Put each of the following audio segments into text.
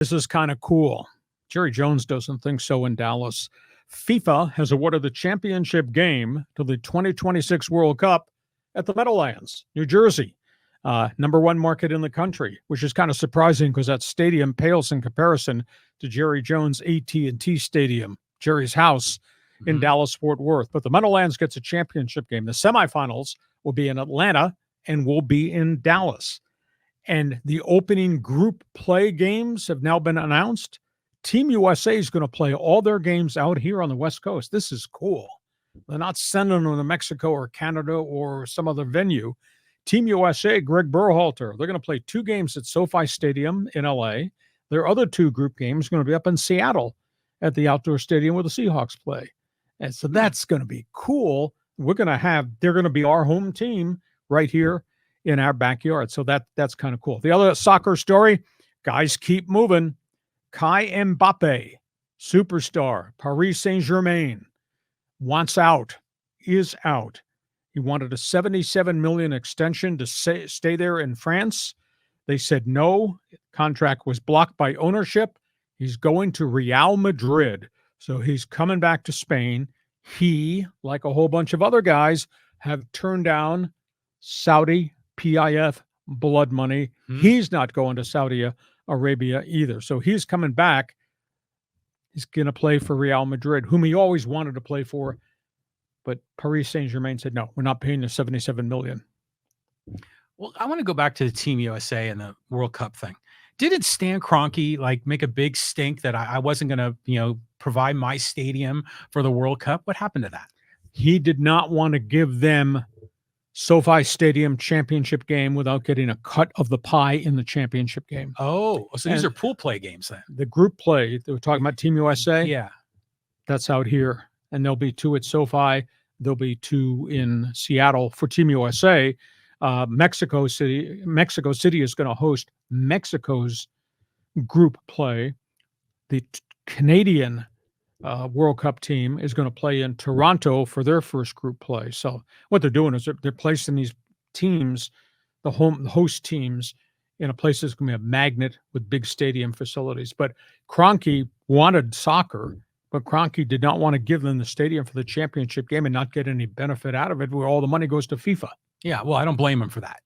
This is kind of cool. Jerry Jones doesn't think so in Dallas. FIFA has awarded the championship game to the 2026 World Cup at the Meadowlands, New Jersey, number one market in the country, which is kind of surprising because that stadium pales in comparison to Jerry Jones' AT&T Stadium, Jerry's house in Dallas-Fort Worth. But the Meadowlands gets a championship game. The semifinals will be in Atlanta and will be in Dallas. And the opening group play games have now been announced. Team USA is going to play all their games out here on the West Coast. This is cool. They're not sending them to Mexico or Canada or some other venue. Team USA, Greg Berhalter, they're going to play 2 games at SoFi Stadium in LA. Their other 2 group games are going to be up in Seattle at the outdoor stadium where the Seahawks play. And so that's going to be cool. They're going to be our home team right here in our backyard. So that's kind of cool. The other soccer story, guys keep moving. Kai Mbappe, superstar, Paris Saint-Germain, wants out, is out. He wanted a $77 million extension to stay there in France. They said no. Contract was blocked by ownership. He's going to Real Madrid. So he's coming back to Spain. He, like a whole bunch of other guys, have turned down Saudi PIF blood money. He's not going to Saudi Arabia either. So he's coming back. He's going to play for Real Madrid, whom he always wanted to play for. But Paris Saint-Germain said, no, we're not paying the $77 million. Well, I want to go back to the Team USA and the World Cup thing. Didn't Stan Kroenke make a big stink that I wasn't going to, provide my stadium for the World Cup? What happened to that? He did not want to give them SoFi Stadium championship game without getting a cut of the pie in the championship game. Oh, so these are pool play games then. The group play, they were talking about Team USA. Yeah. That's out here. And there'll be 2 at SoFi. There'll be 2 in Seattle for Team USA. Mexico City is going to host Mexico's group play. The Canadian World Cup team is going to play in Toronto for their first group play. So what they're doing is they're placing these teams, the host teams, in a place that's going to be a magnet with big stadium facilities. But Kroenke wanted soccer, but Kroenke did not want to give them the stadium for the championship game and not get any benefit out of it, where all the money goes to FIFA. Yeah, well, I don't blame him for that,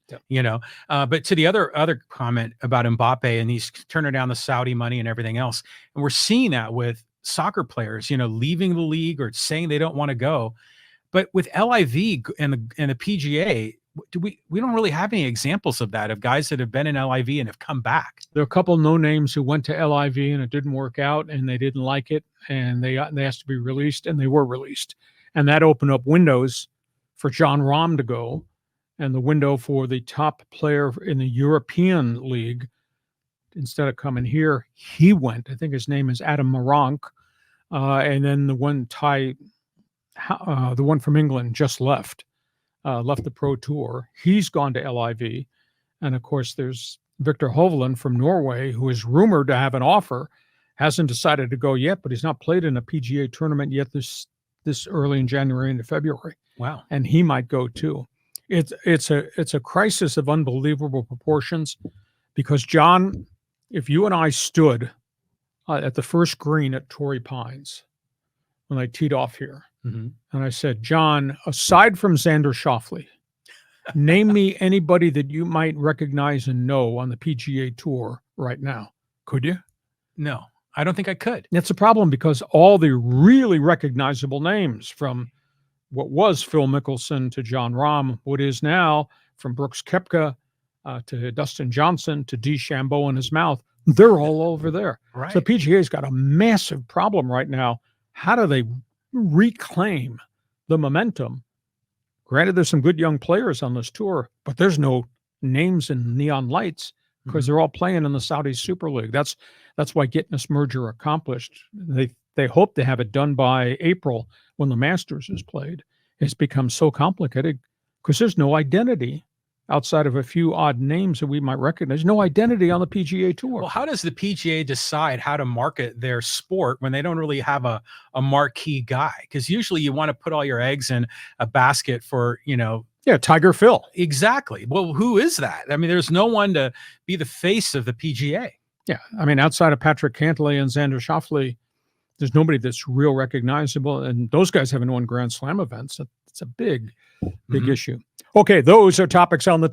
But to the other comment about Mbappe and he's turning down the Saudi money and everything else, and we're seeing that with soccer players, leaving the league or saying they don't want to go. But with LIV and the PGA, we don't really have any examples of that, of guys that have been in LIV and have come back. There are a couple no names who went to LIV and it didn't work out and they didn't like it and they asked to be released and they were released. And that opened up windows for John Rahm to go. And the window for the top player in the European League, instead of coming here, he went. I think his name is Adam Maronk. And then the one from England just left the Pro Tour. He's gone to LIV. And, of course, there's Victor Hovland from Norway, who is rumored to have an offer. Hasn't decided to go yet, but he's not played in a PGA tournament yet this early in January into February. Wow. And he might go, too. It's a crisis of unbelievable proportions because, John, if you and I stood at the first green at Torrey Pines when I teed off here, and I said, John, aside from Xander Schauffele, name me anybody that you might recognize and know on the PGA Tour right now. Could you? No, I don't think I could. That's a problem because all the really recognizable names, from what was Phil Mickelson to John Rahm, what is now, from Brooks Koepka to Dustin Johnson to DeChambeau in his mouth, they're all over there. Right. So PGA's got a massive problem right now. How do they reclaim the momentum? Granted, there's some good young players on this tour, but there's no names in neon lights because they're all playing in the Saudi Super League. That's why getting this merger accomplished. They hope to have it done by April when the Masters is played. It's become so complicated because there's no identity outside of a few odd names that we might recognize. No identity on the PGA Tour. Well, how does the PGA decide how to market their sport when they don't really have a marquee guy? Because usually you want to put all your eggs in a basket for, Yeah, Tiger Phil. Exactly. Well, who is that? I mean, there's no one to be the face of the PGA. Yeah, I mean, outside of Patrick Cantlay and Xander Schauffele, there's nobody that's real recognizable, and those guys haven't won Grand Slam events. It's a big Mhm. issue. Okay, those are topics on the